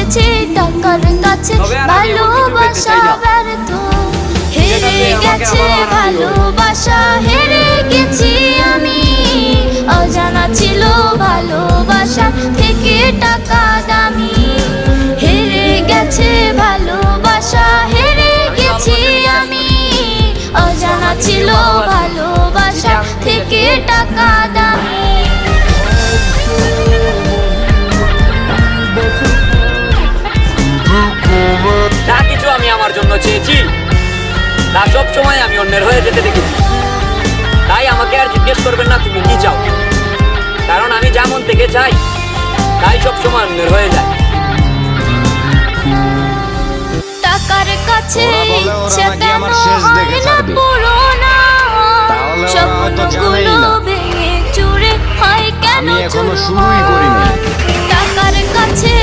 বুঝেছি টাকার কাছে ভালোবাসা ব্যর্থ। হেরে গেছে ভালোবাসা, হেরে গেছি আমি। অজানা ছিল ভালোবাসা থেকে টাকা দামি। হেরে গেছে ভালোবাসা, হেরে গেছি আমি। অজানা ছিল ভালোবাসা থেকে টাকা দামি। যা কিছু আমি আমার জন্য চেয়েছি তা সব সময় আমি অন্যের হয়ে যেতে দেখেছি। তাই আমাকে আর জিজ্ঞেস করবেন না তুমি কি চাও, কারণ আমি যেমন থেকে চাই তাই সব সময় অন্যের হয়ে যায়। টাকার কাছে ইচ্ছা কেন হয় না পুরোনো, স্বপ্নগুলো ভেঙে চুরে হয় কেন চুরমার। টাকার কাছে